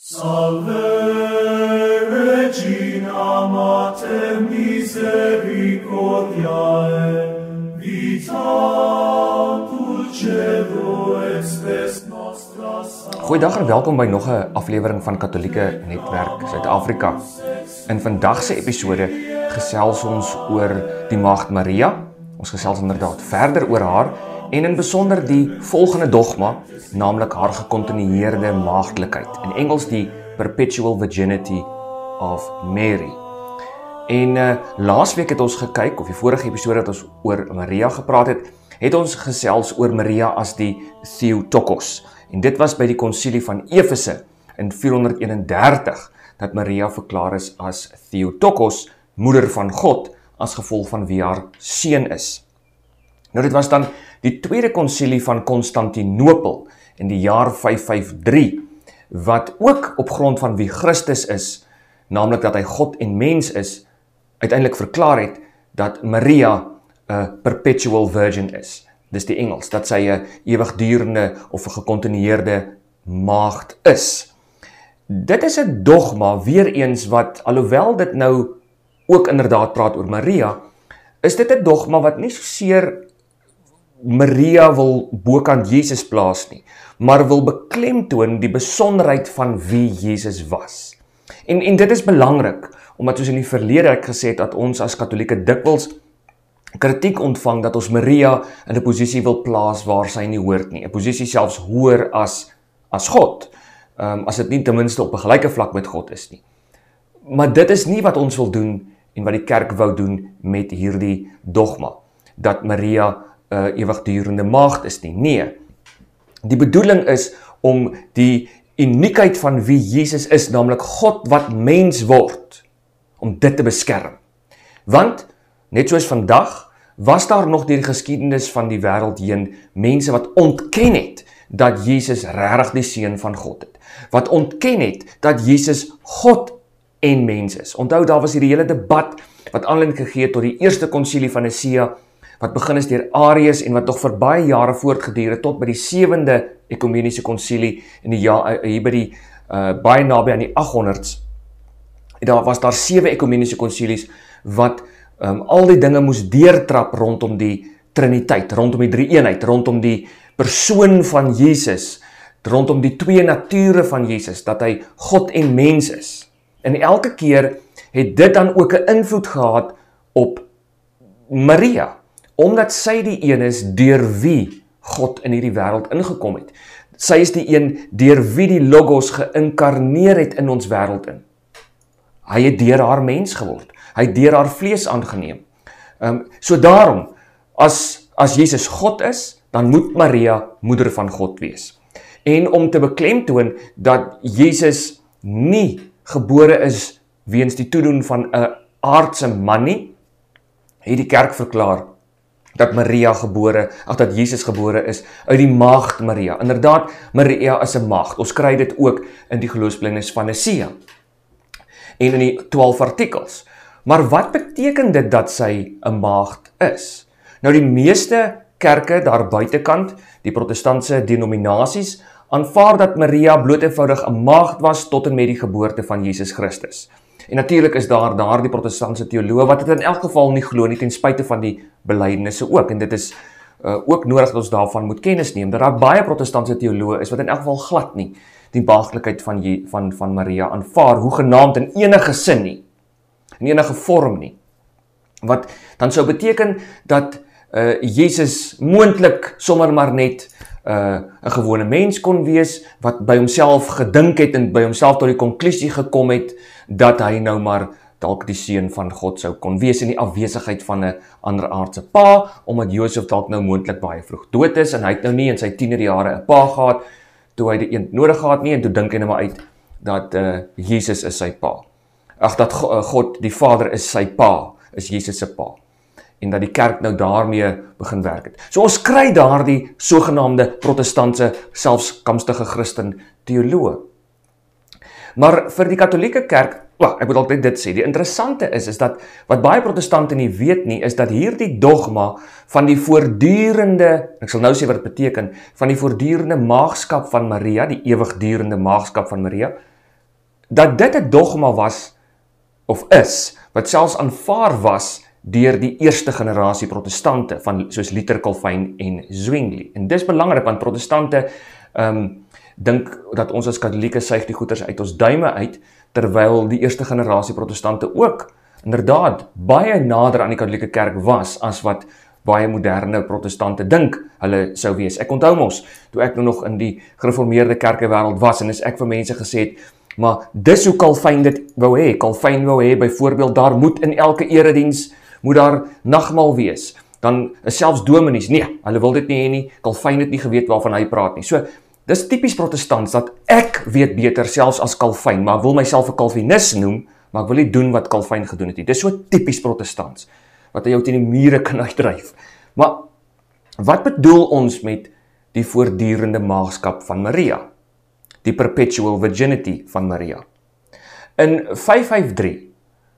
Salve Regina Mater Misericordiae, vita dulcedo et spes nostra salve. Goeiedag en welkom by nog 'n aflewering van Katolieke Netwerk Suid-Afrika. In vandag se episode gesels ons oor die Maagd Maria. Ons gesels inderdaad verder oor haar en in besonder die volgende dogma, naamlik haar gekontinueerde maagdelikheid. In Engels die Perpetual Virginity of Mary. En laasweek het ons gekyk, of die vorige episode het ons oor Maria gepraat het ons gesels oor Maria as die Theotokos. En dit was by die konsilie van Efese in 431, dat Maria verklaar is as Theotokos, moeder van God, as gevolg van wie haar seun is. Nou dit was dan die tweede konsilie van Konstantinopel in die jaar 553, wat ook op grond van wie Christus is, naamlik dat hy God en mens is, uiteindelik verklaar het dat Maria 'n perpetual virgin is. Dis die Engels, dat sy 'n ewigdurende of 'n gekontinueerde maagd is. Dit is 'n dogma, weer eens wat, alhoewel dit nou ook inderdaad praat oor Maria, is dit 'n dogma wat nie soseer Maria wil bokant Jesus plaas nie, maar wil beklemtoon die besonderheid van wie Jesus was. En dit is belangrik, omdat soos in die verlede ek gesê het, dat ons as Katolieke dikwels kritiek ontvang dat ons Maria in 'n posisie wil plaas waar sy nie hoort nie, 'n posisie selfs hoër as God, as dit nie ten minste op 'n gelyke vlak met God is nie. Maar dit is nie wat ons wil doen en wat die kerk wou doen met hierdie dogma, dat Maria 'n ewigdurende maagd is nie. Nee, die bedoeling is om die uniekheid van wie Jesus is, naamlik God wat mens word, om dit te beskerm. Want, net soos vandag, was daar nog deur die geskiedenis van die wêreld heen mense wat ontken het dat Jesus regtig die seun van God het. Wat ontken het dat Jesus God en mens is. Onthou, daar was hierdie hele debat wat aanleiding gegee het tot die eerste konsilie van Nicea, wat begin is deur Arius en wat nog vir baie jare voortgeduur het tot by die 7de ekumeniese konsilie in die hier by die baie naby aan die 800s. Daar was daar 7 ekumeniese konsilies wat al die dinge moes deurtrap rondom die Triniteit, rondom die drie-eenheid, rondom die persoon van Jesus, rondom die twee nature van Jesus, dat hy God en mens is. En elke keer het dit dan ook 'n invloed gehad op Maria, omdat sy die een is deur wie God in hierdie wêreld ingekom het. Sy is die een deur wie die Logos geïnkarneer het in ons wêreld in. Hy het deur haar mens geword. Hy het deur haar vlees aangeneem. So daarom, as Jesus God is, dan moet Maria moeder van God wees. En om te beklemtoon dat Jesus nie gebore is weens die toedoen van 'n aardse man nie, het die kerk verklaar dat dat Jesus gebore is uit die maagd Maria. Inderdaad, Maria is 'n maagd. Ons kry dit ook in die geloofsbelijdenis van Nicea en in die 12 artikels. Maar wat beteken dit dat sy 'n maagd is? Nou die meeste kerke daar buitekant, die protestantse denominasies, aanvaar dat Maria bloot eenvoudig 'n maagd was tot en met die geboorte van Jesus Christus. En natuurlik is daar die protestantse teoloë wat dit in elk geval nie glo nie, ten spyte van die belydenisse ook. En dit is ook nodig dat ons daarvan moet kennis neem, dat daar baie protestantse teoloë is wat in elk geval glad nie die maagdelikheid van Maria aanvaar, hoegenaamd in enige sin nie, in enige vorm nie. Wat dan sou beteken dat Jesus moontlik sommer maar net 'n gewone mens kon wees, wat by homself gedink het en by homself tot die konklusie gekom het, dat hy nou maar dalk die seun van God sou kon wees in die afwesigheid van 'n ander aardse pa, omdat Josef dalk nou moontlik baie vroeg dood is, en hy het nou nie in sy tienerjare 'n pa gehad, toe hy die een nodig gehad nie, en toe dink hy nou maar uit, dat Jesus is sy pa. Dat God, die Vader, is sy pa, is Jesus se pa. En dat die kerk nou daarmee begin werk het. So ons kry daar die sogenaamde protestantse, selfs kamstige Christen teoloë. Maar vir die Katolieke kerk, ek moet altyd dit sê, die interessante is dat, wat baie protestante nie weet nie, is dat hierdie dogma van die voortdurende, ek sal nou sê wat dit beteken, van die voortdurende maagskap van Maria, die ewigdurende maagskap van Maria, dat dit 'n dogma was, of is, wat selfs aanvaar was deur die eerste generasie protestante, soos Luther, Calvin en Zwingli. En dis belangrik, want protestante dink dat ons as katolieke suig die goeters uit ons duime uit, terwyl die eerste generasie protestante ook inderdaad baie nader aan die katolieke kerk was, as wat baie moderne protestante dink hulle sou wees. Ek onthou mos, toe ek nog in die gereformeerde kerkewêreld was, en as ek vir mense gesê het, maar dis hoe Calvin dit wou hê. Calvin wou hê, byvoorbeeld, daar moet in elke erediens, moet daar nagmaal wees. Dan is selfs dominees, nee, hulle wil dit nie hê nie, Calvin het nie geweet waarvan hy praat nie. So, dis typies protestants, dat ek weet beter selfs as Calvin, maar ek wil myself 'n Calvinist noem, maar ek wil nie doen wat Calvin gedoen het nie. Dis so typies protestants, wat hy jou teen die mure kan uitdryf. Maar, wat bedoel ons met die voortdurende maagskap van Maria? Die perpetual virginity van Maria. In 553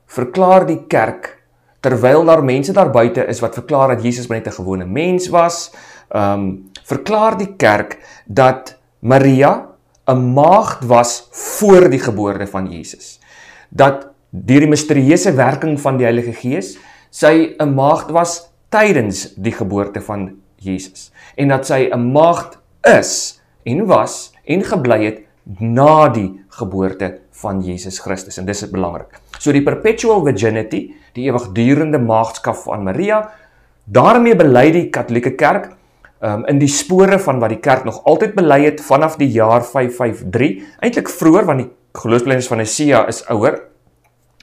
verklaar die kerk, terwyl daar mense daar buite is wat verklaar dat Jesus net 'n gewone mens was, verklaar die kerk dat Maria 'n maagd was voor die geboorte van Jesus. Dat deur die misterieuse werking van die Heilige Gees, sy 'n maagd was tydens die geboorte van Jesus. En dat sy 'n maagd is, en was, en gebly het, na die geboorte van Jesus Christus. En dis is belangrik. So die perpetual virginity, die ewigdurende maagdskap van Maria, daarmee bely die katolieke kerk, in die spore van wat die kerk nog altyd bely het, vanaf die jaar 553, eintlik vroeër, want die geloofsbelijdenis van Nicea is ouer,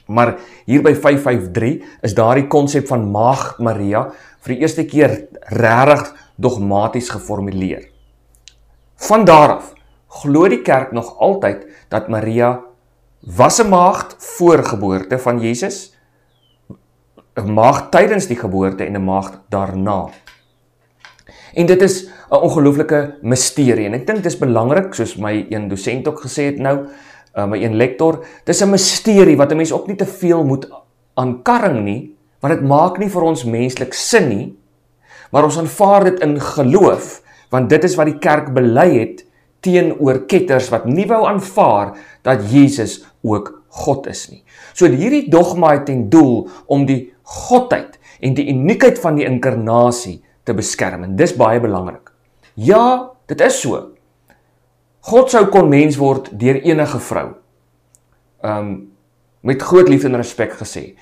maar hier by 553 is daar die konsep van maagd Maria vir die eerste keer regtig dogmaties geformuleer. Van daar af glo die kerk nog altyd dat Maria was 'n maagd voor geboorte van Jesus, 'n maagd tydens die geboorte en 'n maagd daarna. En dit is 'n ongelooflike misterie, en ek dink dit is belangrik, soos my een dosent ook gesê het nou, my een lektor, dit is 'n misterie wat 'n mens ook nie te veel moet aankarring nie, want dit maak nie vir ons menslik sin nie, maar ons aanvaar dit in geloof, want dit is wat die kerk bely het teenoor ketters wat nie wou aanvaar dat Jesus ook God is nie. So hierdie dogma het ten doel om die godheid en die uniekheid van die inkarnasie te beskerm, en dis baie belangrik. Ja, dit is so. God sou kon mens word deur enige vrou. Met groot liefde en respek gesê.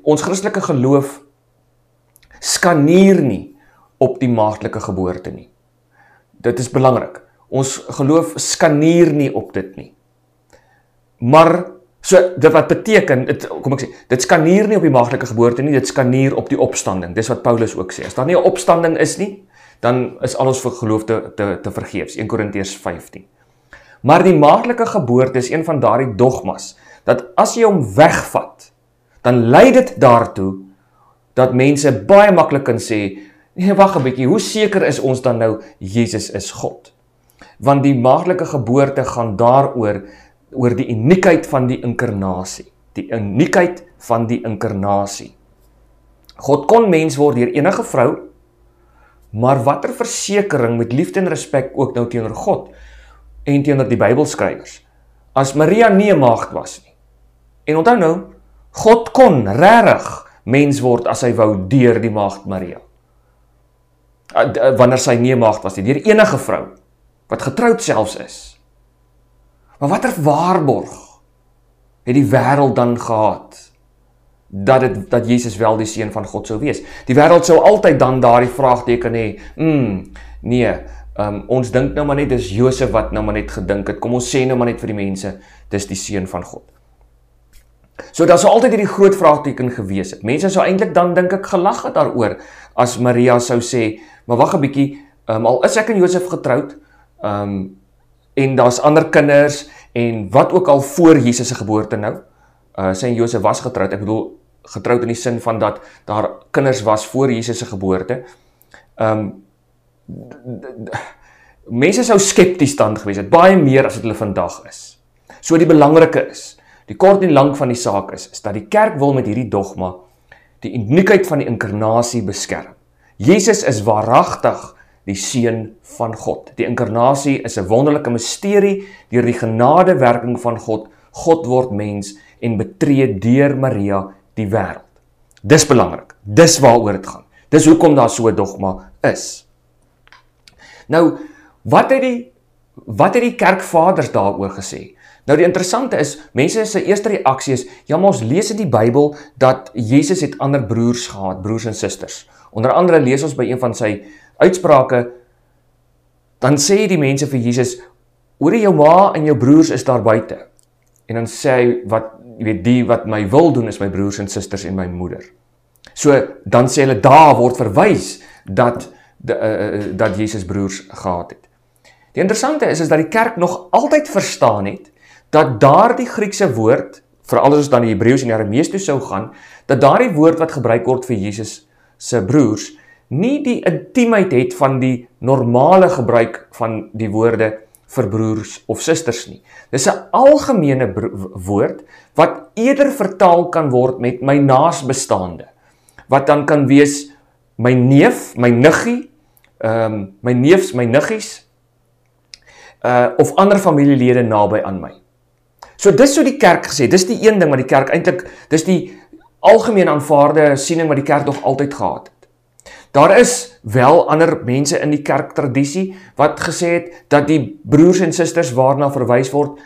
Ons Christelike geloof skaneer nie op die maagdelike geboorte nie. Dit is belangrik. Ons geloof skaneer nie op dit nie. Maar, so dit wat beteken, dit skaneer nie op die maagdelike geboorte nie, dit skaneer op die opstanding. Dis wat Paulus ook sê. As daar nie 'n opstanding is nie, dan is al ons geloof te vergeefs. 1 Korintiërs 15. Maar die maagdelike geboorte is een van daardie dogmas, dat as jy hom wegvat, dan lei dit daartoe, dat mense baie maklik kan sê, nee, wag 'n bietjie, hoe seker is ons dan nou, Jesus is God? Want die maagdelike geboorte gaan daaroor, oor die uniekheid van die inkarnasie. Die uniekheid van die inkarnasie. God kon mens word deur enige vrou, maar watter versekering met liefde en respek ook nou teenoor God en teenoor die Bybelskrywers, as Maria nie 'n maagd was nie. En onthou nou, God kon regtig mens word as hy wou deur die maagd Maria. Wanneer sy nie 'n maagd was nie, deur enige vrou, wat getroud selfs is. Maar watter waarborg het die wêreld dan gehad, dat Jesus wel die seun van God sou wees? Die wêreld sou altyd dan daardie vraagteken hê, nee, ons dink nou maar net, dis Josef wat nou maar net gedink het, kom ons sê nou maar net vir die mense, dis die seun van God. So daar sou altyd hierdie groot vraagteken gewees het. Mense sou eintlik dan, dink ek, gelag het daaroor, as Maria sou sê, maar wag 'n bietjie, al is ek en Josef getroud, en daar's ander kinders, en wat ook al voor Jesus se geboorte nou, sy en Josef was getroud, ek bedoel, getroud in die sin van dat daar kinders was voor Jesus se geboorte, mense sou skepties dan gewees het, baie meer as wat hulle vandag is. So die belangrike is, die kort en lank van die saak is dat die kerk wil met hierdie dogma die uniekheid van die inkarnasie beskerm. Jesus is waaragtig die seun van God. Die inkarnasie is 'n wonderlike misterie deur die genadewerking van God. God word mens en betree deur Maria die wêreld. Dis belangrik. Dis waaroor dit gaan. Dis hoekom daar so 'n dogma is. Nou, wat het die kerkvaders daaroor gesê? Nou die interessante is, mense se eerste reaksie is, ja maar ons lees in die Bybel dat Jesus het ander broers gehad, broers en susters. Onder andere lees ons by een van sy uitsprake, dan sê die mense vir Jesus, hoor jou ma en jou broers is daar buite. En dan sê hy, die wat my wil doen is my broers en susters en my moeder. So, dan sê hulle, daar word verwys dat Jesus broers gehad het. Die interessante is dat die kerk nog altyd verstaan het, dat daardie Griekse woord, veral as ons dan die Hebreëus en die Aramees toe sou gaan, dat daardie woord wat gebruik word vir Jesus se broers, nie die intiemheid het van die normale gebruik van die woorde vir broers of susters nie. Dis 'n algemene woord, wat eerder vertaal kan word met my naasbestaande, wat dan kan wees my neef, my niggie, my neefs, my niggies, of ander familielede naby aan my. So dis so die kerk gesê, dis die een ding wat die kerk eintlik, dis die algemeen aanvaarde siening wat die kerk nog altyd gehad het. Daar is wel ander mense in die kerktradisie wat gesê het dat die broers en susters waarna verwys word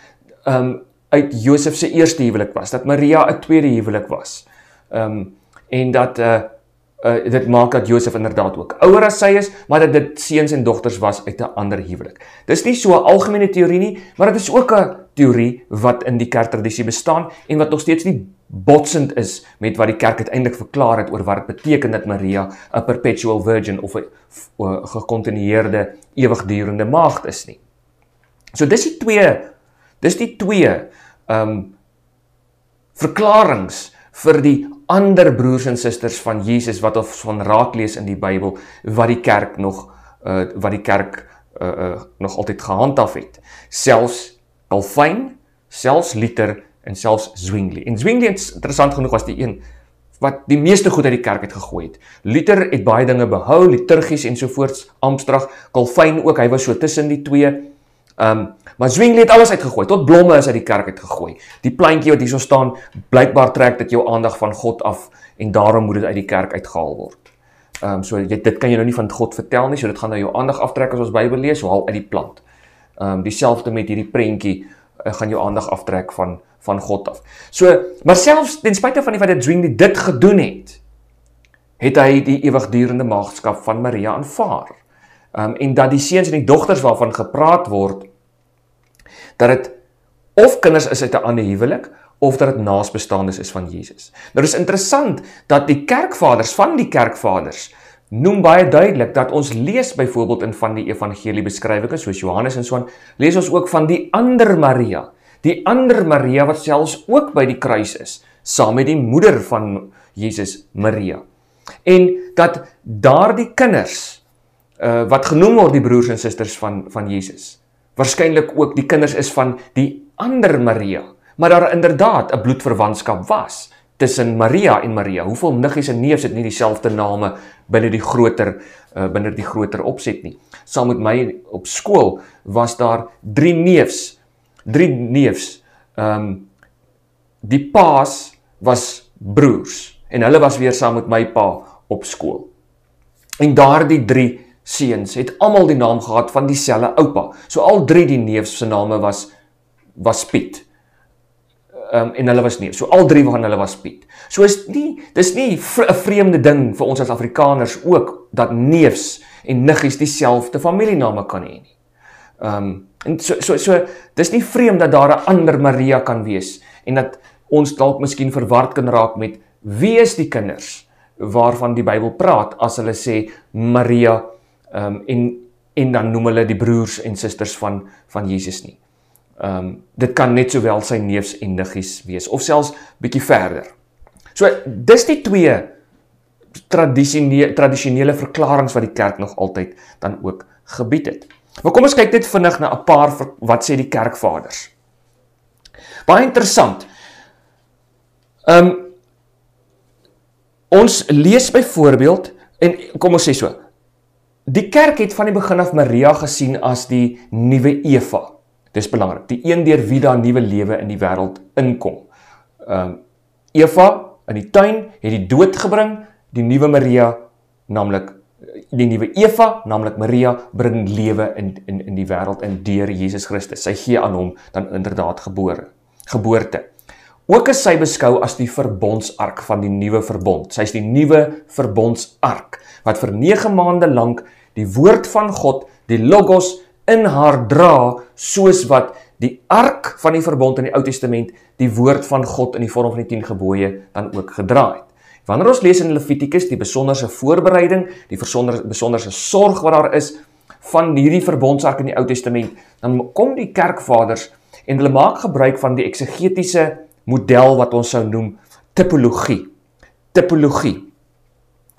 uit Josef se eerste huwelik was, dat Maria 'n tweede huwelik was. En dat dit maak dat Josef inderdaad ook ouer as sy is, maar dat dit seuns en dogters was uit 'n ander huwelik. Dis nie so 'n algemene teorie nie, maar dit is ook 'n teorie wat in die kerktradisie bestaan en wat nog steeds nie botsend is met wat die kerk uiteindelik verklaar het oor wat dit beteken dat Maria 'n perpetual virgin of 'n gekontinueerde, ewigdurende maagd is nie. So dis die twee verklarings vir die ander broers en susters van Jesus wat ons van raak lees in die Bybel, wat die kerk nog altyd gehandhaaf het. Selfs Calvin, selfs Luther en selfs Zwingli. En Zwingli, interessant genoeg, was die een wat die meeste goed uit die kerk het gegooi het. Luther het baie dinge behou, liturgies ensovoorts, Amstrag, Calvin ook, hy was so tussen die twee. Maar Zwingli het alles uitgegooi, tot blomme is uit die kerk uitgegooi. Die pleintjie wat hier so staan, blykbaar trek dit jou aandag van God af en daarom moet dit uit die kerk uitgehaal word. So dit kan jy nou nie van God vertel nie, so dit gaan nou jou aandag aftrek as ons Bybel lees, so haal uit die plant. Dieselfde met hierdie prentjie gaan jou aandag aftrek van God af. So, maar selfs ten spyte van die feit dat Zwingli dit gedoen het hy die ewigdurende maagdskap van Maria aanvaar. En dat die seuns en die dogters waarvan gepraat word, dat dit of kinders is uit 'n ander huwelik, of dat dit naasbestaandes is van Jesus. Nou dis interessant dat die kerkvaders noem baie duidelik dat ons lees byvoorbeeld in van die evangeliebeskrywinge, soos Johannes en so aan, lees ons ook van die ander Maria wat selfs ook by die kruis is, saam met die moeder van Jesus, Maria. En dat daardie kinders, wat genoem word die broers en susters van Jesus, waarskynlik ook die kinders is van die ander Maria, maar daar inderdaad 'n bloedverwantskap was tussen Maria en Maria. Hoeveel niggies en neefs het nie dieselfde name binne die groter opset nie. Saam met my op skool was daar drie neefs. Die paas was broers en hulle was weer saam met my pa op skool. En daardie drie seuns het almal die naam gehad van dieselfde oupa. So al drie die neefs se name was Piet. En hulle was neefs. So al drie van hulle was Piet. So dis nie 'n vreemde ding vir ons as Afrikaners ook dat neefs en niggies dieselfde familiename kan hê nie. En so dis nie vreemd dat daar 'n ander Maria kan wees en dat ons dalk miskien verward kan raak met wie is die kinders waarvan die Bybel praat as hulle sê Maria en dan noem hulle die broers en susters van Jesus nie. Dit kan net sowel sy neefs en niggies wees, of selfs bietjie verder. So, dis die twee tradisionele verklarings wat die kerk nog altyd dan ook gebied het. Maar kom ons kyk net vinnig na 'n paar wat sê die kerkvaders. Baie interessant. Ons lees byvoorbeeld, en kom ons sê so, die kerk het van die begin af Maria gesien as die nuwe Eva. Dis belangrik. Die een deur wie daar nuwe lewe in die wêreld inkom. Eva in die tuin het die dood gebring, die nuwe Maria, naamlik die nuwe Eva, naamlik Maria, bring lewe in die wêreld in deur Jesus Christus. Sy gee aan hom dan inderdaad geboorte. Ook is sy beskou as die verbondsark van die nuwe verbond. Sy is die nuwe verbondsark, wat vir 9 maande lank die woord van God, die Logos, in haar dra, soos wat die ark van die verbond in die Ou Testament die woord van God in die vorm van die 10 gebooie dan ook gedra het. Wanneer ons lees in Levitikus die besonderse voorbereiding, die besonderse sorg wat daar is van hierdie verbondsark in die Ou Testament, dan kom die kerkvaders en hulle maak gebruik van die eksegetiese model wat ons sou noem tipologie,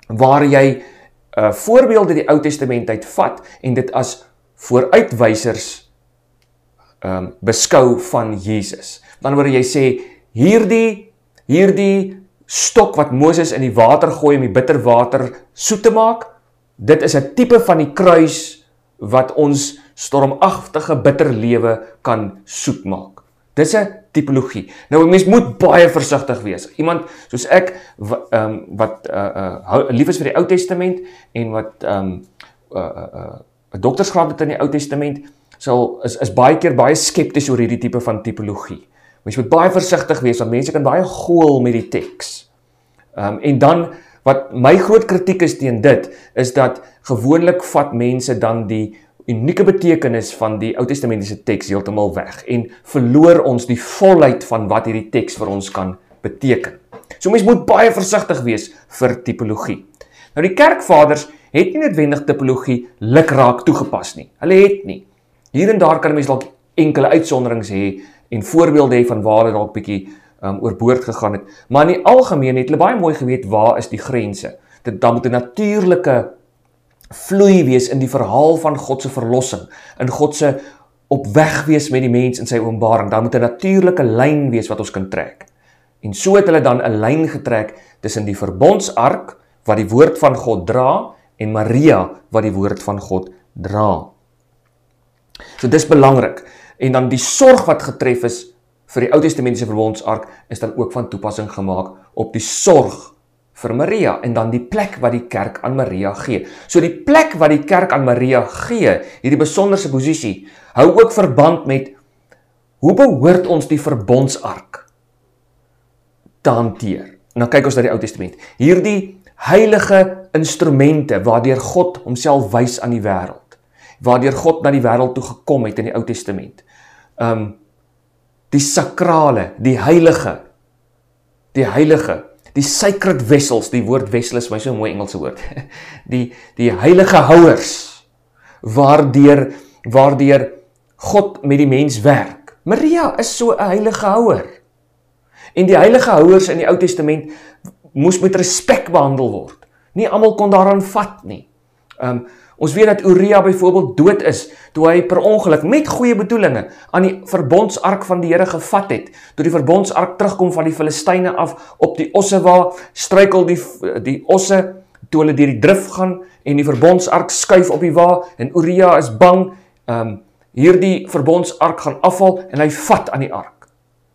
waar jy voorbeelde die Ou Testament uitvat en dit as vooruitwysers beskou van Jesus. Dan word jy sê, hierdie stok wat Moses in die water gooi om die bitter water soet te maak, dit is 'n tipe van die kruis wat ons stormagtige bitter lewe kan soet maak. Dit is 'n tipologie. Nou, 'n mens moet baie versigtig wees. Iemand soos ek, wat lief is vir die Ou Testament en wat 'n doktersgraad het in die Ou Testament, is baie keer baie skepties oor hierdie tipe van tipologie. Mens moet baie versigtig wees, want mense kan baie gool met die teks. En dan, wat my groot kritiek is teen dit, is dat gewoonlik vat mense dan die unieke betekenis van die Ou Testamentiese teks heeltemal weg en verloor ons die volheid van wat hierdie teks vir ons kan beteken. So mens moet baie versigtig wees vir tipologie. Nou die kerkvaders het nie noodwendig tipologie lukraak toegepas nie. Hulle het nie. Hier en daar kan 'n mens dalk enkele uitsonderings hê en voorbeelde hê van waar hulle dalk bietjie oorboord gegaan het, maar in die algemeen het hulle baie mooi geweet waar is die grense. Daar moet 'n natuurlike vloei wees in die verhaal van God se verlossing, in God se op weg wees met die mens in sy openbaring. Daar moet 'n natuurlike lyn wees wat ons kan trek. En so het hulle dan 'n lyn getrek tussen die verbondsark wat die woord van God dra en Maria wat die woord van God dra. So dis belangrik. En dan die sorg wat getref is vir die Ou Testamentiese verbondsark is dan ook van toepassing gemaak op die sorg vir Maria en dan die plek wat die kerk aan Maria gee. So die plek wat die kerk aan Maria gee, hierdie besonderse posisie, hou ook verband met hoe behoort ons die verbondsark te hanteer. En dan kyk ons na die Ou Testament. Hierdie heilige instrumente waardeur God homself wys aan die wêreld, waardeur God na die wêreld toe gekom het in die Ou Testament. Die sakrale, die heilige, die sacred vessels, die woord vessel is my so 'n mooi Engelse woord, die heilige houers, waardeur God met die mens werk. Maria is so 'n heilige houer. En die heilige houers in die Ou Testament moes met respek behandel word. Nie almal kon daaraan vat nie. Ons weet dat Uria byvoorbeeld dood is, toe hy per ongeluk met goeie bedoelinge aan die verbondsark van die Here gevat het. Toe die verbondsark terugkom van die Filistyne af op die osse waar, struikel die osse, toe hulle deur die drif gaan en die verbondsark skuif op die wa, en Uria is bang, hierdie verbondsark gaan afval en hy vat aan die ark.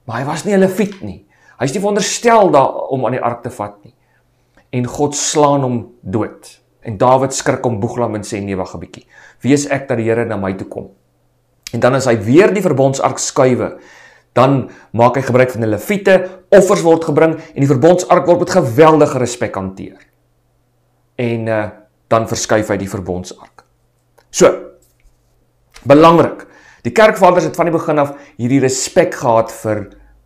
Maar hy was nie 'n leviet nie. Hy is nie veronderstel om aan die ark te vat nie. En God slaan hom dood. En Dawid skrik om boeglam en sê, nee, wag 'n bietjie. Wie is ek dat die Here na my toe kom? En dan as hy weer die verbondsark skuiwe, dan maak hy gebruik van die leviete, offers word gebring en die verbondsark word met geweldige respek hanteer. En dan verskuif hy die verbondsark. So, belangrik. Die kerkvaders het van die begin af hierdie respek gehad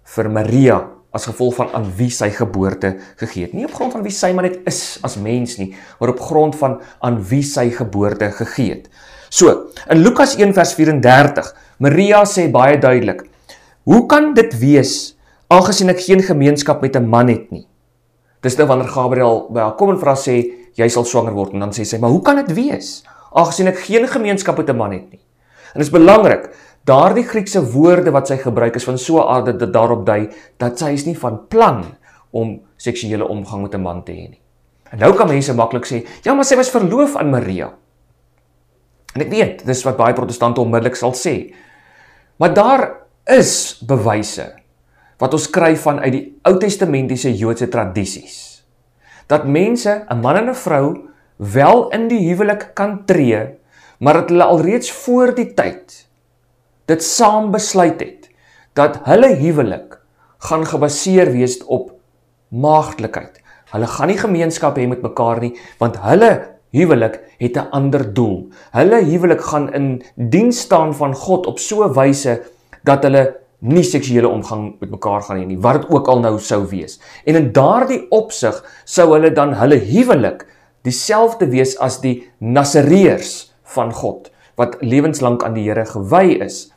vir Maria, as gevolg van aan wie sy geboorte gegee het. Nie op grond van wie sy maar net is as mens nie, maar op grond van aan wie sy geboorte gegee het. So, in Lukas 1 vers 34, Maria sê baie duidelik, hoe kan dit wees, aangesien ek geen gemeenskap met 'n man het nie? Dis nou wanneer Gabriël by haar kom en vir haar sê, jy sal swanger word, en dan sê sy, maar hoe kan dit wees, aangesien ek geen gemeenskap met 'n man het nie? En dit is belangrik, daardie Griekse woorde wat sy gebruik is van so 'n aard dat dit daarop dui, dat sy is nie van plan om seksuele omgang met 'n man te hê nie. En nou kan mense maklik sê, ja, maar sy was verloof aan Maria. En ek weet, dis wat baie protestante onmiddellik sal sê. Maar daar is bewyse wat ons kry van uit die Oud-testamentiese Joodse tradisies, dat mense, 'n man en 'n vrou, wel in die huwelik kan tree, maar dat hulle alreeds voor die tyd dit saam besluit het, dat hulle huwelik gaan gebaseer wees op maagdelikheid. Hulle gaan nie gemeenskap hê met mekaar nie, want hulle huwelik het 'n ander doel. Hulle huwelik gaan in diens staan van God op so 'n wyse dat hulle nie seksuele omgang met mekaar gaan hê nie, wat dit ook al nou sou wees. En in daardie opsig sou hulle dan hulle huwelik dieselfde wees as die Nasareërs van God, wat lewenslank aan die Here gewy is,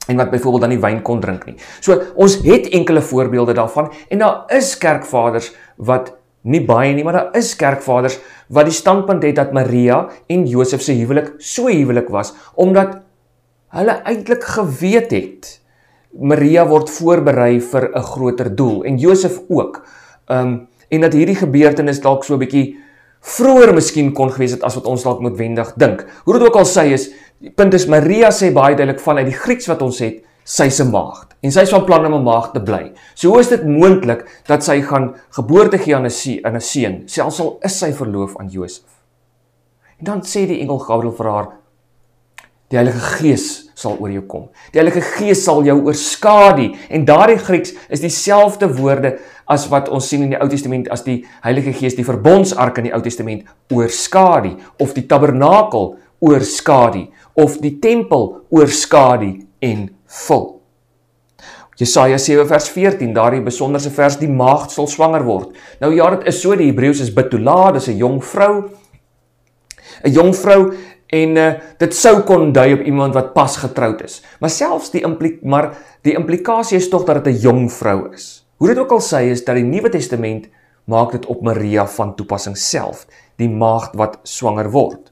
en wat byvoorbeeld dan nie wyn kon drink nie. So, ons het enkele voorbeelde daarvan, en daar is kerkvaders wat, nie baie nie, maar daar is kerkvaders wat die standpunt het dat Maria en Josef se huwelik so huwelik was, omdat hulle eintlik geweet het, Maria word voorberei vir 'n groter doel, en Josef ook, en dat hierdie gebeurtenis dalk so 'n bietjie vroeër miskien kon gewees het as wat ons dalk noodwendig dink. Hoe dit ook al sê is, die punt is, Maria sê baie duidelik vanuit die Grieks wat ons het, sy se maagd, en sy is van plan om 'n maagd te bly. So hoe is dit moontlik dat sy gaan geboorte gee aan 'n seun, selfs al is sy verloof aan Josef? En dan sê die engel Gabriël vir haar, die Heilige Gees sal oor jou kom. Die Heilige Gees sal jou oorskadu, en daardie Grieks is dieselfde woorde as wat ons sien in die Ou Testament as die Heilige Gees die verbondsark in die Ou Testament oorskadu, of die tabernakel oorskadu, of die tempel oorskadu en vul. Jesaja 7 vers 14, daardie besonderse vers, die maagd sal swanger word. Nou ja, dit is so, die Hebreëus is betula, dis 'n jong vrou, en dit sou kon dui op iemand wat pas getroud is. Maar selfs die implikasie is tog dat dit 'n jong vrou is. Hoe dit ook al sê is dat die Nuwe Testament maak dit op Maria van toepassing self, die maagd wat swanger word.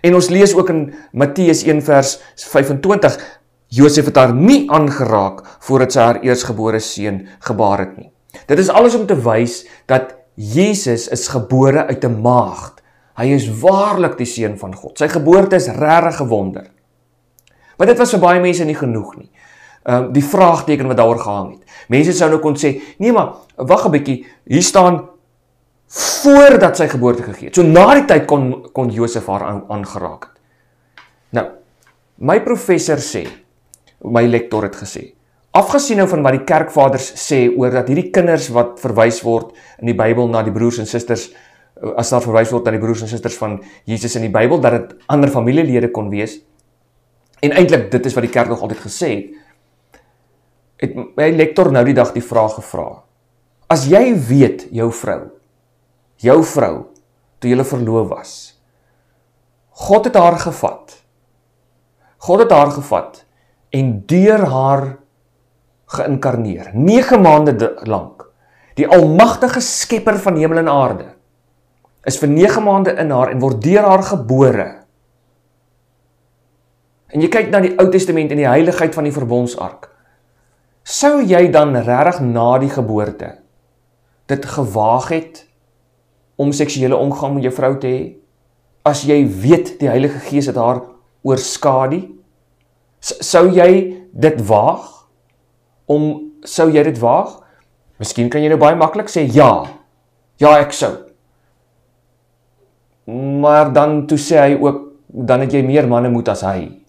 En ons lees ook in Matteus 1 vers 25, Josef het haar nie aangeraak voordat sy haar eersgebore seun gebaar het nie. Dit is alles om te wys dat Jesus is gebore uit 'n maagd. Hy is waarlik die seun van God. Sy geboorte is regtig 'n wonder. Maar dit was vir baie mense nie genoeg nie. Die vraagteken wat daaroor gehang het. Mense sou nou kon sê, nee maar, wag 'n bietjie, hier staan voordat sy geboorte gegee het. So na die tyd kon Josef haar aangeraak het. Nou, my professor sê, my lektor het gesê, afgesien nou van wat die kerkvaders sê oor dat hierdie kinders wat verwys word in die Bybel na die broers en susters, as daar verwys word na die broers en susters van Jesus in die Bybel, dat dit ander familielede kon wees, en eintlik dit is wat die kerk nog altyd gesê het my lektor nou die dag die vraag gevra, as jy weet jou vrou, toe julle verloof was, God het haar gevat, en deur haar geïnkarneer, 9 maande lank, die almagtige skepper van hemel en aarde, is vir 9 maande in haar, en word deur haar gebore, en jy kyk na die Ou Testament en die heiligheid van die verbondsark, sou jy dan regtig na die geboorte dit gewaag het om seksuele omgang met jou vrou te hê, as jy weet die Heilige Gees het haar oorskadu? Sou jy dit waag? Miskien kan jy nou baie maklik sê, ja ek sou. Maar dan toe sê hy ook, dan het jy meer manne moet as hy.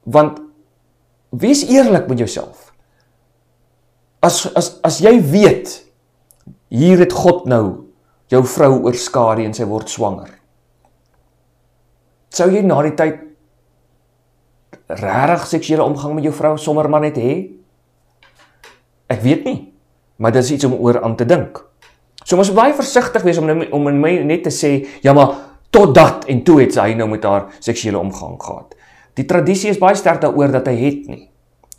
Want, wees eerlik met jouself. As jy weet, hier het God nou jou vrou oorskadu en sy word swanger, sou jy na die tyd regtig seksuele omgang met jou vrou sommer maar net hê? Ek weet nie, maar dit is iets om oor aan te dink. So ons moet baie versigtig wees om my net te sê, ja maar, totdat en toe het hy nou met haar seksuele omgang gehad. Die tradisie is baie sterk daaroor dat hy het nie.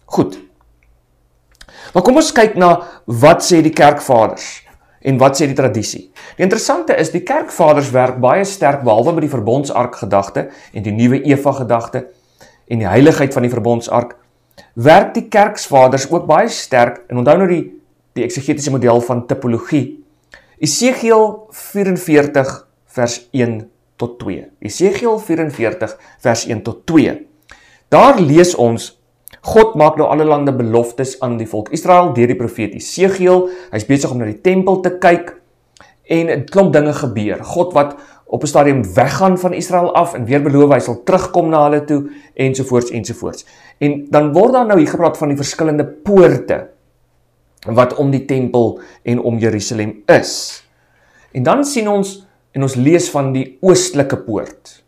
Goed. Maar kom ons kyk na wat sê die kerkvaders en wat sê die tradisie. Die interessante is, die kerkvaders werk baie sterk, behalwe by die verbondsark gedagte en die nuwe Eva gedagte en die heiligheid van die verbondsark, werk die kerkvaders ook baie sterk, en onthou nou die eksegetiese model van typologie, Esegiel 44 vers 1 tot 2. Esegiel 44 vers 1 tot 2. Daar lees ons, God maak nou allerlei beloftes aan die volk Israel deur die profeet Esegiel. Hy's besig om na die tempel te kyk en 'n klomp dinge gebeur. God wat op 'n stadium weggaan van Israel af en weer beloof hy sal terugkom na hulle toe ensovoorts ensovoorts. En dan word daar nou hier gepraat van die verskillende poorte wat om die tempel en om Jerusalem is. En dan sien ons en ons lees van die oostelike poort.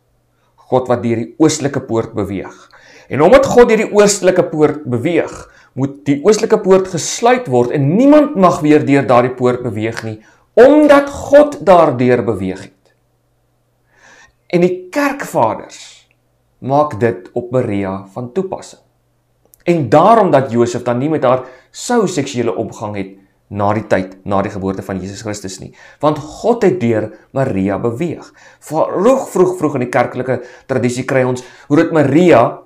God wat deur die oostelike poort beweeg. En omdat God deur die oostelike poort beweeg, moet die oostelike poort gesluit word en niemand mag weer deur daardie poort beweeg nie, omdat God daardeur beweeg het. En die kerkvaders maak dit op Maria van toepassing. En daarom dat Josef dan nie met haar sou seksuele omgang het na die tyd, na die geboorte van Jesus Christus nie. Want God het deur Maria beweeg. Vroeg in die kerklike tradisie kry ons hoe dit Maria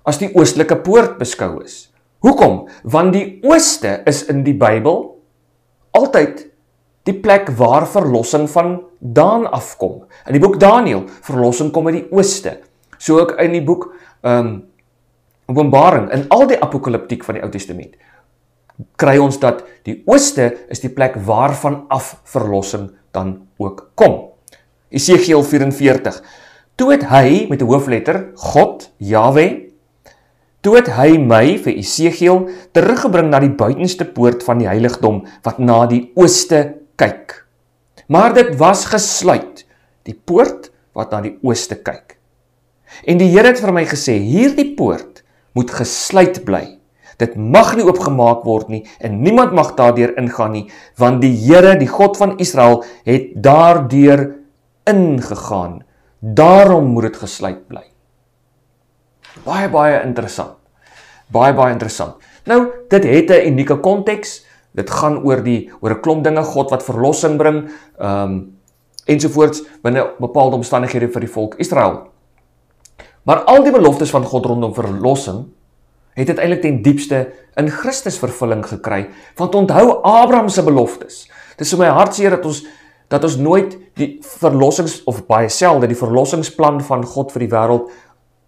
as die oostelike poort beskou is. Hoekom? Want die ooste is in die Bybel altyd die plek waar verlossing van Daan afkom. In die boek Daniël, verlossing kom uit die ooste. So ook in die boek Openbaring, in al die apokaliptiek van die Ou Testament, kry ons dat die ooste is die plek waarvan af verlossing dan ook kom. Esegiel 44. Toe het hy, met 'n hoofletter, God, Jahwe, toe het hy my, vir Esegiel, teruggebring na die buitenste poort van die heiligdom, wat na die ooste kyk. Maar dit was gesluit, die poort wat na die ooste kyk. En die Here het vir my gesê, hierdie poort moet gesluit bly. Dit mag nie oopgemaak word nie, en niemand mag daardeur ingaan nie, want die Here, die God van Israel, het daardeur ingegaan. Daarom moet dit gesluit bly. Baie interessant. Baie interessant. Nou, dit het 'n unieke konteks. Dit gaan oor 'n klomp dinge, God wat verlossing bring, ensovoorts, binne bepaalde omstandighede vir die volk Israel. Maar al die beloftes van God rondom verlossing, het uiteindelik ten diepste in Christus vervulling gekry, want onthou Abraham se beloftes. Dit is so my hartseer dat ons nooit die verlossings, of baie selde, die verlossingsplan van God vir die wêreld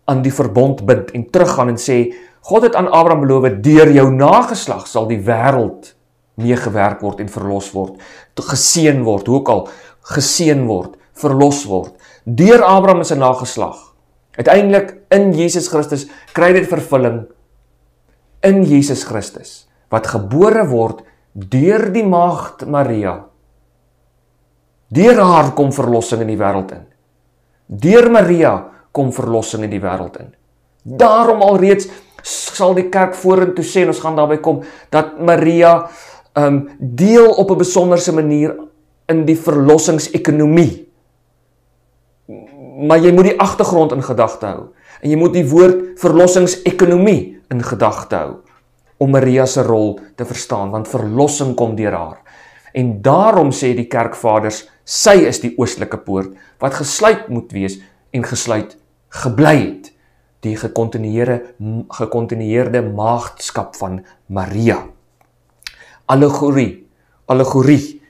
aan die verbond bind en teruggaan en sê, God het aan Abraham beloof, deur jou nageslag sal die wêreld meegewerk word en verlos word, geseën word, hoe ook al, geseën word, verlos word, deur Abraham se nageslag. Uiteindelik in Jesus Christus kry dit vervulling in Jesus Christus, wat gebore word deur die maagd Maria. Deur haar kom verlossing in die wêreld in. Deur Maria kom verlossing in die wêreld in. Daarom alreeds sal die kerk vorentoe sê, en ons gaan daarby kom, dat Maria deel op 'n besonderse manier in die verlossingsekonomie. Maar jy moet die agtergrond in gedagte hou. En jy moet die woord verlossingsekonomie in gedagte hou, om Maria se rol te verstaan, want verlossing kom deur haar. En daarom sê die kerkvaders, sy is die oostelike poort, wat gesluit moet wees, en gesluit gebly het. Die gekontinueerde maagdskap van Maria. Allegorie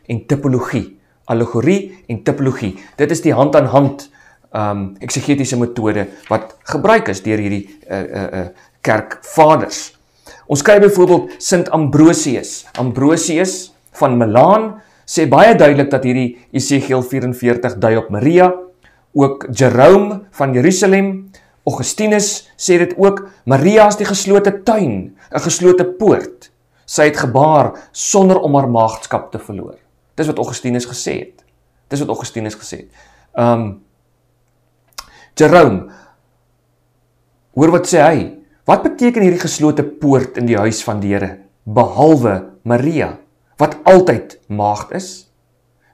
en typologie. Allegorie en typologie. Dit is die hand-aan-hand eksegetiese metode wat gebruik is deur hierdie kerkvaders. Ons kry byvoorbeeld Sint Ambrosius. Ambrosius van Milaan sê baie duidelik dat hierdie Esegiel 44 dui op Maria. Ook Jerome van Jerusalem, Augustinus sê dit ook, Maria is die geslote tuin, 'n geslote poort. Sy het gebaar sonder om haar maagdskap te verloor. Dis wat Augustinus gesê het. Jerome, hoor wat sê hy? Wat beteken hierdie geslote poort in die huis van die Here, behalwe Maria, wat altyd maagd is?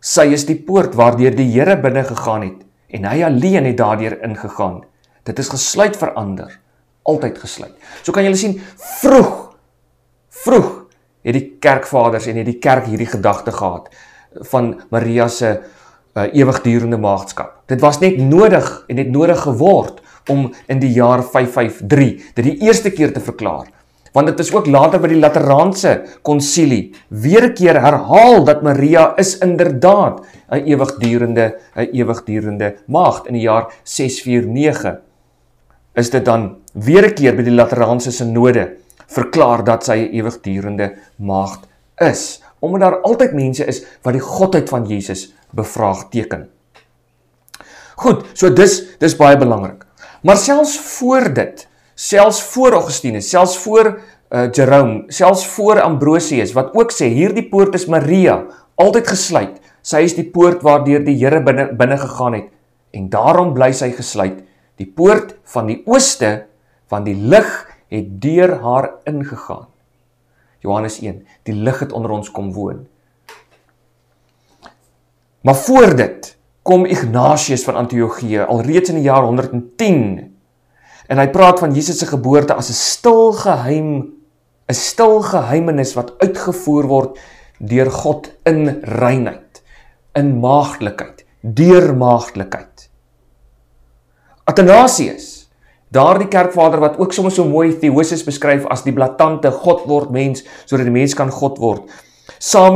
Sy is die poort waardeur die Here binne gegaan het, en hy alleen het daardeur ingegaan. Dit is gesluit verander, altyd gesluit. So kan julle sien, vroeg het die kerkvaders en het die kerk hierdie gedagte gehad van Maria se ewigdurende maagdskap. Dit was net nodig geword om in die jaar 553 dit die eerste keer te verklaar, Want dit is ook later by die Lateraanse konsilie weer 'n keer herhaal dat Maria is inderdaad 'n ewigdurende maagd. In die jaar 649 is dit dan weer 'n keer by die Lateraanse synode verklaar dat sy 'n ewigdurende maagd is, omdat daar altyd mense is wat die godheid van Jesus bevraagteken. Goed, so dis baie belangrik. Maar selfs voor dit, selfs voor Augustinus, selfs voor Jerome, selfs voor Ambrosius, wat ook sê, hierdie poort is Maria, altyd gesluit. Sy is die poort waardeur die Here binne gegaan het, en daarom bly sy gesluit. Die poort van die ooste, van die lig het deur haar ingegaan. Johannes 1, die lig het onder ons kom woon. Maar voor dit kom Ignatius van Antiochië, alreeds in die jaar 110, en hy praat van Jesus se geboorte as 'n stil geheimenis wat uitgevoer word deur God in reinheid, in maagdelikheid, deur maagdelikheid. Athanasius, daardie kerkvader wat ook soms so mooi Theosis beskryf as die blaatante God word mens, sodat die mens kan God word, saam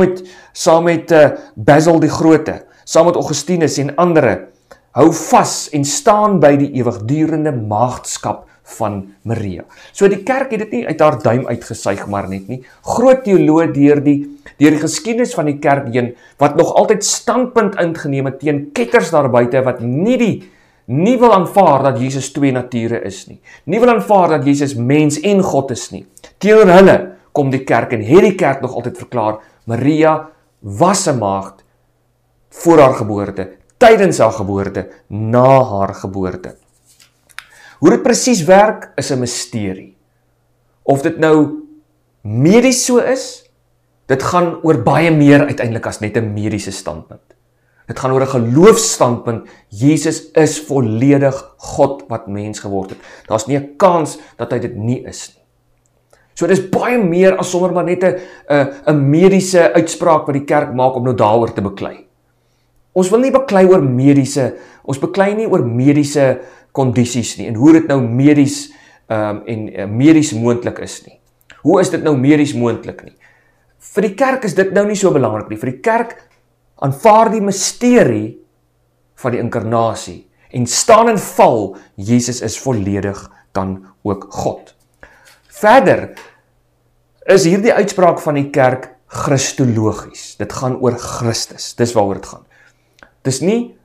met Basil die Grote, saam met Augustinus en ander, hou vas en staan by die ewigdurende maagdskap van Maria. So die kerk het dit nie uit haar duim uitgesuig maar net nie. Groot teoloë deur die geskiedenis van die kerk heen, wat nog altyd standpunt ingeneem het teen ketters daar buite, wat nie wil aanvaar dat Jesus twee nature is nie. Nie wil aanvaar dat Jesus mens en God is nie. Teenoor hulle kom die kerk en het die kerk nog altyd verklaar, Maria was 'n maagd voor haar geboorte, tydens haar geboorte, na haar geboorte. Hoe dit presies werk, is 'n misterie. Of dit nou medies so is, dit gaan oor baie meer uiteindelik as net 'n mediese standpunt. Dit gaan oor 'n geloofsstandpunt, Jesus is volledig God wat mens geword het. Daar's nie 'n kans dat hy dit nie is nie. So dis baie meer as sommer maar net 'n mediese uitspraak wat die kerk maak om nou daaroor te beklei. Ons wil nie beklei oor ons beklei nie oor mediese kondisies nie, en hoe dit nou medies moontlik is nie. Hoe is dit nou medies moontlik nie? Vir die kerk is dit nou nie so belangrik nie. Vir die kerk aanvaar die misterie van die inkarnasie, en staan en val, Jesus is volledig dan ook God. Verder is hierdie uitspraak van die kerk christologies. Dit gaan oor Christus, dis waaroor dit gaan. Dis nie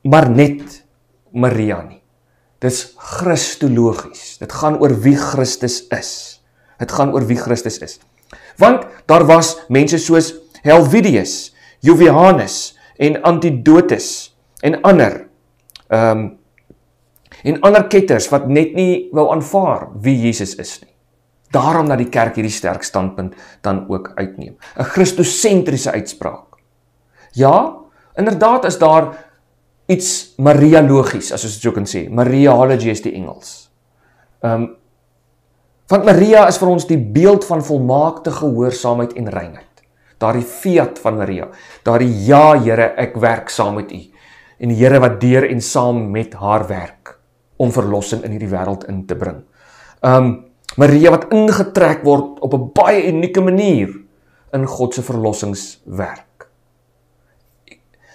maar net Maria nie. Dis christologies. Dit gaan oor wie Christus is. Dit gaan oor wie Christus is. Want daar was mense soos Helvidius, Jovianus en Antidotus en ander ketters wat net nie wou aanvaar wie Jesus is nie. Daarom dat die kerk hierdie sterk standpunt dan ook uitneem. 'n Christosentriese uitspraak. Ja, inderdaad is daar iets Marialogies, as ons dit so kan sê. Mariology is die Engels. Want Maria is vir ons die beeld van volmaakte gehoorsaamheid en reinheid. Daardie fiat van Maria, daardie ja Here, ek werk saam met U, en die Here wat deur en saam met haar werk, om verlossing in hierdie wêreld in te bring. Maria wat ingetrek word op 'n baie unieke manier in God se verlossingswerk.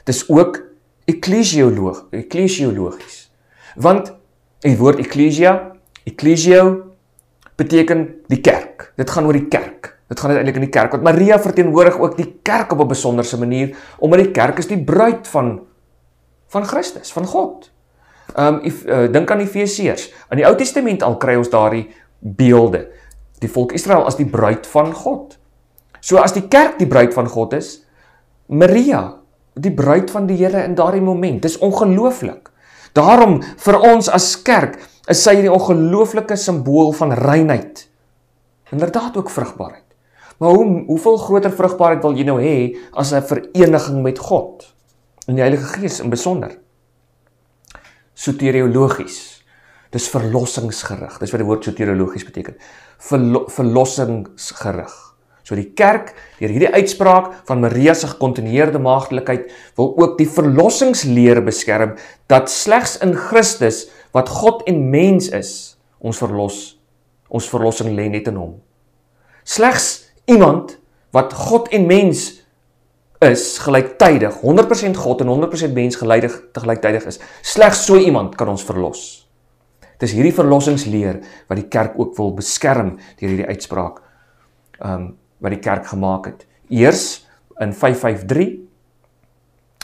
Dis ook ecclesiologies. Want die woord ecclesio beteken die kerk. Dit gaan oor die kerk. Dit gaan uiteindelik in die kerk. Want Maria verteenwoordig ook die kerk op 'n besonderse manier, omdat die kerk is die bruid van Christus, van God. Dink aan Efesiërs. In die Ou Testament al kry ons daardie beelde. Die volk Israel as die bruid van God. So as die kerk die bruid van God is, Maria die bruid van die Here in daardie moment. Dis ongelooflik. Daarom vir ons as kerk is sy die ongelooflike simbool van reinheid. Inderdaad ook vrugbaarheid. Maar hoeveel groter vrugbaarheid wil jy nou hê as 'n vereniging met God en die Heilige Gees in besonder? Soteriologies. Dis verlossingsgerig. Dis wat die woord soteriologies beteken. Verlossingsgerig. So die kerk, deur hierdie uitspraak van Maria se gekontinueerde maagdelikheid, wil ook die verlossingsleer beskerm, dat slegs in Christus, wat God en mens is, ons verlossing lê net in hom. Slegs iemand wat God en mens is, gelyktydig, 100% God en 100% mens gelyktydig is, slegs so iemand kan ons verlos. Het is hierdie verlossingsleer wat die kerk ook wil beskerm deur hierdie uitspraak wat die kerk gemaak het. Eers in 553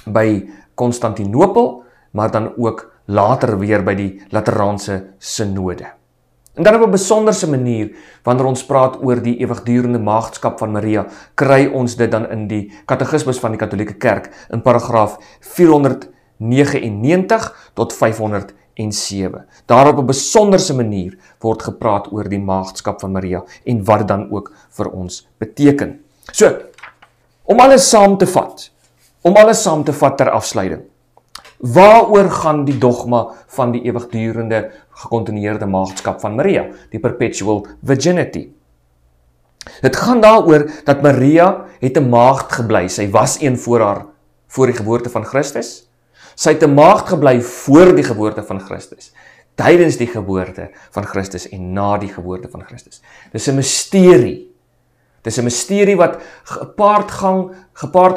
by Konstantinopel, maar dan ook later weer by die Lateraanse Synode. En dan op 'n besonderse manier, wanneer ons praat oor die ewigdurende maagdskap van Maria, kry ons dit dan in die Katekismus van die Katolieke Kerk in paragraaf 499 tot 507. Daar op 'n besonderse manier word gepraat oor die maagdskap van Maria en wat dit dan ook vir ons beteken. So, om alles saam te vat ter afsluiting. Waaroor gaan die dogma van die ewigdurende gekontinueerde maagdskap van Maria, die perpetual virginity? Dit gaan daaroor dat Maria het 'n maagd gebly. Sy was een voor die geboorte van Christus. Sy het 'n maagd gebly voor die geboorte van Christus, tydens die geboorte van Christus en na die geboorte van Christus. Dis 'n misterie. Dis 'n misterie wat gepaard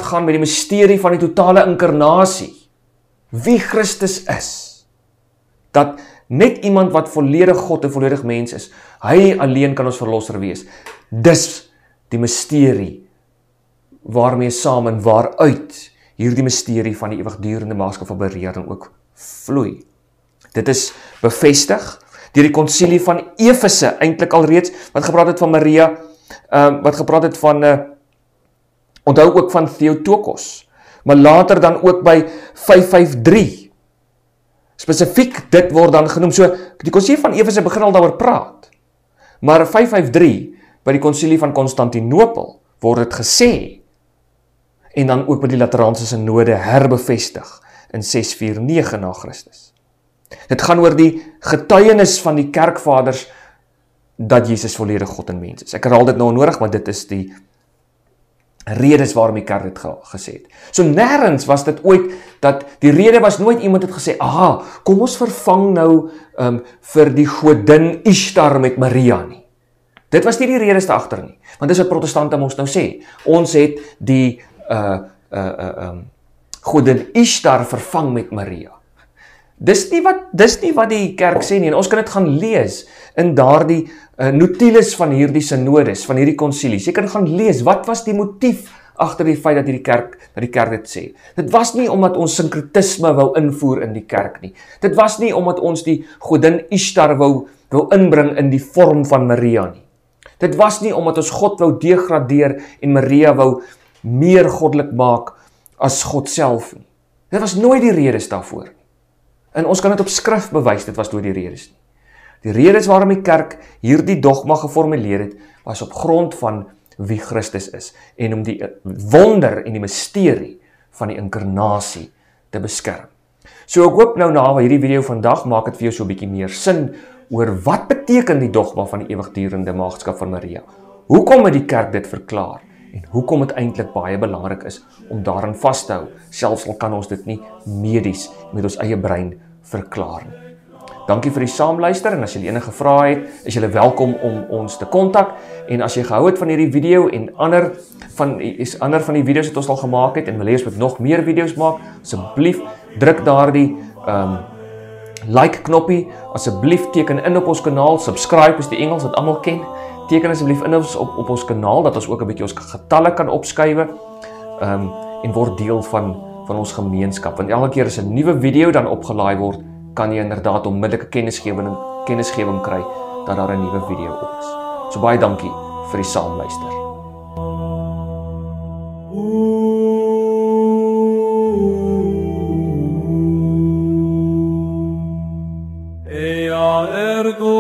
gaan met die misterie van die totale inkarnasie. Wie Christus is. Dat net iemand wat volledig God en volledig mens is, hy alleen kan ons verlosser wees. Dis die misterie waarmee saam en waaruit hierdie misterie van die ewigdurende maagdskap van Maria dan ook vloei. Dit is bevestig deur die konsilie van Efese eintlik alreeds, wat gepraat het van Maria, wat gepraat het van, onthou ook van Theotokos, maar later dan ook by 553. Spesifiek dit word dan genoem. So, die konsilie van Efese begin al daaroor praat. Maar 553, by die konsilie van Konstantinopel, word dit gesê, en dan ook by die Lateraanse Synode herbevestig in 649 na Christus. Dit gaan oor die getuienis van die kerkvaders dat Jesus volledig God en mens is. Ek herhaal dit nou nodig, maar dit is die redes waarom die kerk dit gesê het. So nêrens was dit ooit, dat die rede was nooit iemand het gesê, aha, kom ons vervang nou vir die godin Ishtar met Maria nie. Dit was nie die redes daagter nie, want dis wat protestante ons nou sê. Ons het die godin Ishtar vervang met Maria. Dis nie wat die kerk sê nie, en ons kan dit gaan lees in daardie notules van hierdie synodes, van hierdie konsilies. Jy kan gaan lees, wat was die motief agter die feit dat die kerk dit sê. Dit was nie omdat ons synkretisme wou invoer in die kerk nie. Dit was nie omdat ons die godin Ishtar wou inbring in die vorm van Maria nie. Dit was nie omdat ons God wou degradeer en Maria wou meer goddelik maak as God self nie. Dit was nooit die redes daarvoor nie. En ons kan dit op skrif bewys, dit was nooit die redes nie. Die redes waarom die kerk hierdie dogma geformuleer het, was op grond van wie Christus is en om die wonder en die misterie van die inkarnasie te beskerm. So ek hoop nou na hierdie video vandag maak dit vir jou so 'n bietjie meer sin oor wat beteken die dogma van die ewigdurende maagdskap van Maria. Hoekom het die kerk dit verklaar en hoekom dit eintlik baie belangrik is om daaraan vas te hou, selfs al kan ons dit nie medies met ons eie brein verklaar nie. Dankie vir die saamluister, en as jy enige vrae het, is jy welkom om ons te kontak. En as jy gehou het van hierdie video en ander van die video's wat ons al gemaak het, en wil hê ons moet nog meer video's maak, asseblief druk daardie like knoppie, asseblief teken in op ons kanaal, subscribe is die Engels wat almal ken, teken asseblief in op ons kanaal, dat ons ook 'n bietjie ons getalle kan opskuiwe, en word deel van ons gemeenskap. Want elke keer as 'n nuwe video dan opgelaai word, kan jy inderdaad onmiddellike kennisgewing kry dat daar 'n nuwe video op is. So baie dankie vir die saamluister.